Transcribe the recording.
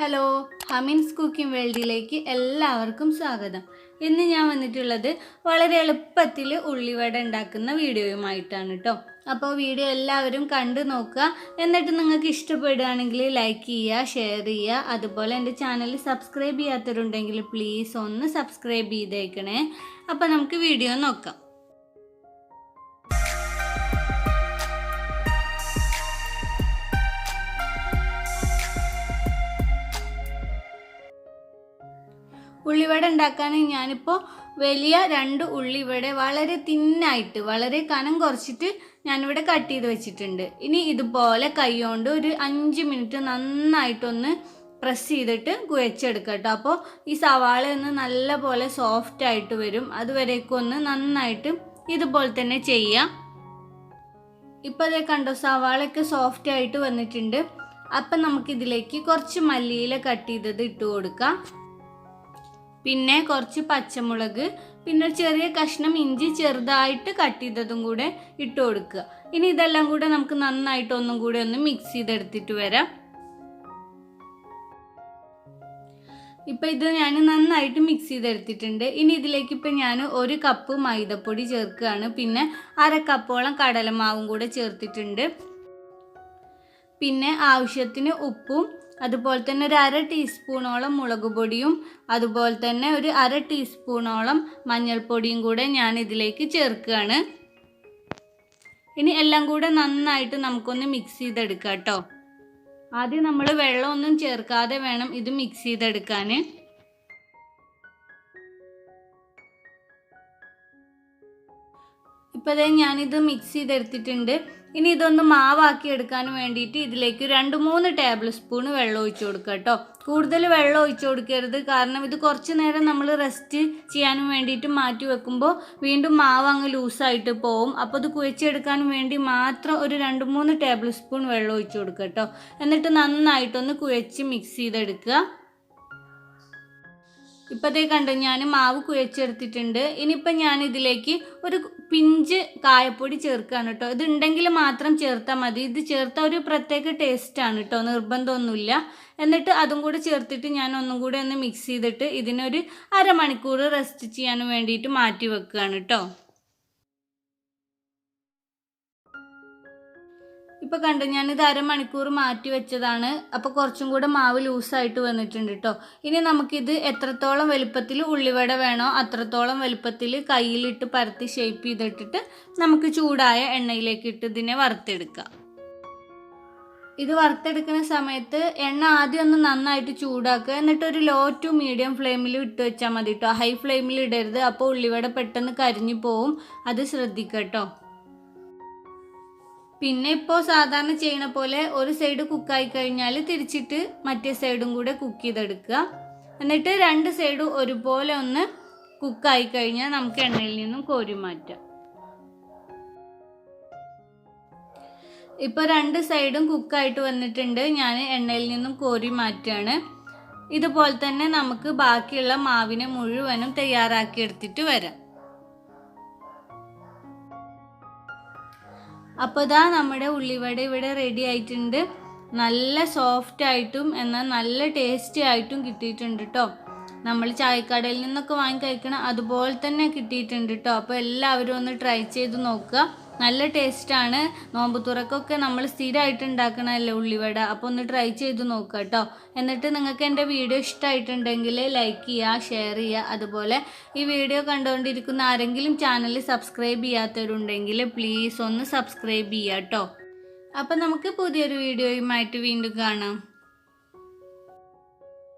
Hello, ഹമീൻസ് cooking വേൾഡിലേക്ക് എല്ലാവർക്കും സ്വാഗതം. ഇന്ന് ഞാൻ വന്നിട്ടുള്ളത് വളരെ എളുപ്പത്തിൽ ഉള്ളിവട ഉണ്ടാക്കുന്ന വീഡിയോയുമായിട്ടാണ് കേട്ടോ. അപ്പോൾ വീഡിയോ എല്ലാവരും കണ്ടു നോക്കുക. എന്നിട്ട് നിങ്ങൾക്ക് ഇഷ്ടപ്പെടുകയാണെങ്കിൽ ലൈക്ക് ചെയ്യുക, ഷെയർ ചെയ്യുക. അതുപോലെ എൻ്റെ ചാനൽ സബ്സ്ക്രൈബ് ചെയ്യാത്തവരുണ്ടെങ്കിൽ പ്ലീസ് ഒന്ന് സബ്സ്ക്രൈബ് ചെയ്തേക്കണേ. അപ്പോൾ നമുക്ക് വീഡിയോ നോക്കാം. ഉള്ളിവട ഉണ്ടാക്കാൻ ഞാനിപ്പോൾ വലിയ 2 ഉള്ളിവട വളരെ തിന്നായിട്ട് വളരെ കനം കുറച്ചിട്ട് ഞാനിവിടെ കട്ട് ചെയ്ത് വെച്ചിട്ടുണ്ട്. ഇനി ഇതുപോലെ കൈകൊണ്ട് ഒരു 5 മിനിറ്റ് നന്നായിട്ടൊന്ന് പ്രസ് ചെയ്തിട്ട് കുഴച്ചെടുക്കുക കേട്ടോ. അപ്പോൾ ഈ സവാള ഒന്ന് നല്ല പോലെ സോഫ്റ്റ് ആയിട്ട് വരും. അതുവരേക്കും ഒന്ന് നന്നായിട്ട് ഇതുപോലെ തന്നെ ചെയ്യാം. ഇപ്പോൾ അതേ കണ്ടോ, സവാളയൊക്കെ സോഫ്റ്റ് ആയിട്ട് വന്നിട്ടുണ്ട്. അപ്പം നമുക്കിതിലേക്ക് കുറച്ച് മല്ലിയില കട്ട് ചെയ്തത് ഇട്ട് കൊടുക്കാം. പിന്നെ കുറച്ച് പച്ചമുളക്, പിന്നെ ചെറിയ കഷ്ണം ഇഞ്ചി ചെറുതായിട്ട് കട്ട് ചെയ്തതും കൂടെ ഇട്ട് കൊടുക്കുക. ഇനി ഇതെല്ലാം കൂടെ നമുക്ക് നന്നായിട്ട് ഒന്നും കൂടെ ഒന്ന് മിക്സ് ചെയ്തെടുത്തിട്ട് വരാം. ഇപ്പം ഇത് ഞാൻ നന്നായിട്ട് മിക്സ് ചെയ്തെടുത്തിട്ടുണ്ട്. ഇനി ഇതിലേക്ക് ഇപ്പം ഞാൻ 1 കപ്പ് മൈദപ്പൊടി ചേർക്കുകയാണ്. പിന്നെ 1/2 കപ്പോളം കടലമാവും കൂടെ ചേർത്തിട്ടുണ്ട്. പിന്നെ ആവശ്യത്തിന് ഉപ്പും, അതുപോലെ തന്നെ ഒരു 1/2 ടീസ്പൂണോളം മുളക് പൊടിയും, അതുപോലെ തന്നെ ഒരു 1/2 ടീസ്പൂണോളം മഞ്ഞൾപ്പൊടിയും കൂടെ ഞാൻ ഇതിലേക്ക് ചേർക്കുകയാണ്. ഇനി എല്ലാം കൂടെ നന്നായിട്ട് നമുക്കൊന്ന് മിക്സ് ചെയ്തെടുക്കാം കേട്ടോ. ആദ്യം നമ്മൾ വെള്ളമൊന്നും ചേർക്കാതെ വേണം ഇത് മിക്സ് ചെയ്തെടുക്കാൻ. ഇപ്പോൾ ദേ ഞാനിത് മിക്സ് ചെയ്തെടുത്തിട്ടുണ്ട്. ഇനി ഇതൊന്ന് മാവാക്കി എടുക്കാൻ വേണ്ടിയിട്ട് ഇതിലേക്ക് 2-3 ടേബിൾ സ്പൂൺ വെള്ളം ഒഴിച്ചു കൊടുക്കുക കേട്ടോ. കൂടുതൽ വെള്ളം ഒഴിച്ചു കൊടുക്കരുത്, കാരണം ഇത് കുറച്ച് നേരം നമ്മൾ റെസ്റ്റ് ചെയ്യാനും വേണ്ടിയിട്ട് മാറ്റി വെക്കുമ്പോൾ വീണ്ടും മാവ് അങ്ങ് ലൂസായിട്ട് പോവും. അപ്പോൾ ഇത് കുഴച്ചെടുക്കാൻ വേണ്ടി മാത്രം ഒരു 2-3 ടേബിൾ സ്പൂൺ വെള്ളം ഒഴിച്ചു കൊടുക്കുക കേട്ടോ. എന്നിട്ട് നന്നായിട്ടൊന്ന് കുഴച്ച് മിക്സ് ചെയ്തെടുക്കുക. ഇപ്പോഴത്തേ കണ്ടു ഞാൻ മാവ് കുഴച്ചെടുത്തിട്ടുണ്ട്. ഇനിയിപ്പം ഞാൻ ഇതിലേക്ക് ഒരു പിഞ്ച് കായപ്പൊടി ചേർക്കുകയാണ് കേട്ടോ. ഇത് ഉണ്ടെങ്കിൽ മാത്രം ചേർത്താൽ മതി. ഇത് ചേർത്താൽ ഒരു പ്രത്യേക ടേസ്റ്റാണ് കേട്ടോ, നിർബന്ധമൊന്നുമില്ല. എന്നിട്ട് അതും കൂടെ ചേർത്തിട്ട് ഞാൻ ഒന്നും കൂടെ ഒന്ന് മിക്സ് ചെയ്തിട്ട് ഇതിനൊരു 1/2 മണിക്കൂർ റെസ്റ്റ് ചെയ്യാൻ വേണ്ടിയിട്ട് മാറ്റി വെക്കുകയാണ് കേട്ടോ. ഇപ്പോൾ കണ്ടു ഞാനിത് 1/2 മണിക്കൂർ മാറ്റി വെച്ചതാണ്. അപ്പോൾ കുറച്ചും കൂടെ മാവ് ലൂസായിട്ട് വന്നിട്ടുണ്ട് കേട്ടോ. ഇനി നമുക്കിത് എത്രത്തോളം വലുപ്പത്തിൽ ഉള്ളിവട വേണോ അത്രത്തോളം വലുപ്പത്തിൽ കയ്യിലിട്ട് പരത്തി ഷേപ്പ് ചെയ്തിട്ടിട്ട് നമുക്ക് ചൂടായ എണ്ണയിലേക്ക് ഇട്ട് ഇതിനെ വറുത്തെടുക്കാം. ഇത് വറുത്തെടുക്കുന്ന സമയത്ത് എണ്ണ ആദ്യം ഒന്ന് നന്നായിട്ട് ചൂടാക്കുക. എന്നിട്ട് ഒരു ലോ ടു മീഡിയം ഫ്ലെയിമിൽ ഇട്ട് വെച്ചാൽ മതി കേട്ടോ. ഹൈ ഫ്ലെയിമിൽ ഇടരുത്, അപ്പോൾ ഉള്ളിവട പെട്ടെന്ന് കരിഞ്ഞു പോവും. അത് ശ്രദ്ധിക്കുക കേട്ടോ. പിന്നെ ഇപ്പോൾ സാധാരണ ചെയ്യണ പോലെ ഒരു സൈഡ് കുക്കായി കഴിഞ്ഞാൽ തിരിച്ചിട്ട് മറ്റേ സൈഡും കൂടെ കുക്ക് ചെയ്തെടുക്കുക. എന്നിട്ട് 2 സൈഡും ഒരുപോലെ ഒന്ന് കുക്കായി കഴിഞ്ഞാൽ നമുക്ക് എണ്ണയിൽ നിന്നും കോരി മാറ്റാം. ഇപ്പോൾ 2 സൈഡും കുക്കായിട്ട് വന്നിട്ടുണ്ട്. ഞാൻ എണ്ണയിൽ നിന്നും കോരി മാറ്റുകയാണ്. ഇതുപോലെ തന്നെ നമുക്ക് ബാക്കിയുള്ള മാവിനെ മുഴുവനും തയ്യാറാക്കി എടുത്തിട്ട് വരാം. അപ്പോൾ ഇതാ നമ്മുടെ ഉള്ളിവട ഇവിടെ റെഡി ആയിട്ടുണ്ട്. നല്ല സോഫ്റ്റ് ആയിട്ടും എന്നാൽ നല്ല ടേസ്റ്റി ആയിട്ടും കിട്ടിയിട്ടുണ്ട് കേട്ടോ. നമ്മൾ ചായക്കടയിൽ നിന്നൊക്കെ വാങ്ങി കഴിക്കണം അതുപോലെ തന്നെ കിട്ടിയിട്ടുണ്ട് കേട്ടോ. അപ്പോൾ എല്ലാവരും ഒന്ന് ട്രൈ ചെയ്ത് നോക്കുക. നല്ല ടേസ്റ്റാണ്. നോമ്പ് തുറക്കൊക്കെ നമ്മൾ സ്ഥിരമായിട്ട് ഉണ്ടാക്കണമല്ലോ ഉള്ളിവട. അപ്പോൾ ഒന്ന് ട്രൈ ചെയ്ത് നോക്കുക കേട്ടോ. എന്നിട്ട് നിങ്ങൾക്ക് എൻ്റെ വീഡിയോ ഇഷ്ടമായിട്ടുണ്ടെങ്കിൽ ലൈക്ക് ചെയ്യുക, ഷെയർ ചെയ്യുക. അതുപോലെ ഈ വീഡിയോ കണ്ടുകൊണ്ടിരിക്കുന്ന ആരെങ്കിലും ചാനൽ സബ്സ്ക്രൈബ് ചെയ്യാത്തവരുണ്ടെങ്കിൽ പ്ലീസ് ഒന്ന് സബ്സ്ക്രൈബ് ചെയ്യുക കേട്ടോ. അപ്പം നമുക്ക് പുതിയൊരു വീഡിയോയുമായിട്ട് വീണ്ടും കാണാം.